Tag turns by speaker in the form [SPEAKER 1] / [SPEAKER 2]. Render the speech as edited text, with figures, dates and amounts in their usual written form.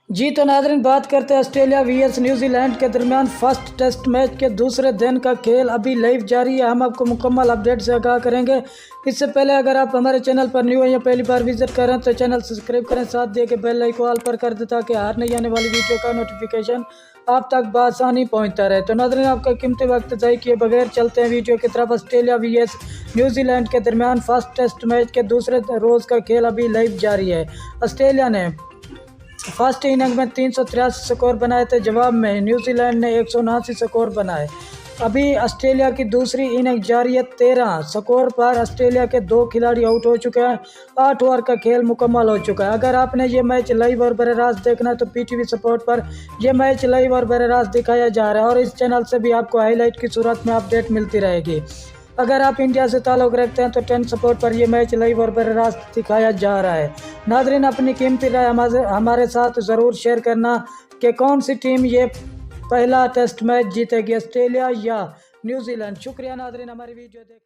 [SPEAKER 1] जी तो नाज़रीन, बात करते हैं ऑस्ट्रेलिया वीएस न्यूजी लैंड के दरमियान फर्स्ट टेस्ट मैच के दूसरे दिन का खेल अभी लाइव जारी है। हम आपको मुकम्मल अपडेट से आगाह करेंगे। इससे पहले अगर आप हमारे चैनल पर न्यू हैं या पहली बार विजिट कर रहे हैं तो चैनल सब्सक्राइब करें, साथ दिए के बेल आइकन ऑल पर कर दें ताकि हर नई आने वाली वीडियो का नोटिफिकेशन आप तक बआसानी पहुँचता रहे। तो नाज़रीन, आपका कीमती वक्त ज़ाय किए बगैर चलते हैं वीडियो की तरफ। ऑस्ट्रेलिया वीएस न्यूजीलैंड के दरमियान फर्स्ट टेस्ट मैच के दूसरे रोज़ का खेल अभी लाइव जारी है। ऑस्ट्रेलिया ने फर्स्ट इनिंग में 383 स्कोर बनाए थे, जवाब में न्यूजीलैंड ने 179 स्कोर बनाए। अभी ऑस्ट्रेलिया की दूसरी इनिंग जारी है। 13 स्कोर पर ऑस्ट्रेलिया के 2 खिलाड़ी आउट हो चुके हैं। 8 ओवर का खेल मुकम्मल हो चुका है। अगर आपने ये मैच लाइव और बराह रास्त देखना है तो पीटीवी स्पोर्ट पर यह मैच लाइव और बराह रास्त दिखाया जा रहा है और इस चैनल से भी आपको हाईलाइट की सूरत में अपडेट मिलती रहेगी। अगर आप इंडिया से ताल्लुक़ रखते हैं तो 10 सपोर्ट पर यह मैच लाइव और बराह रास्त दिखाया जा रहा है। नाज़रीन, अपनी कीमती राय हमारे साथ ज़रूर शेयर करना कि कौन सी टीम ये पहला टेस्ट मैच जीतेगी, ऑस्ट्रेलिया या न्यूजीलैंड। शुक्रिया नाज़रीन, हमारी वीडियो देख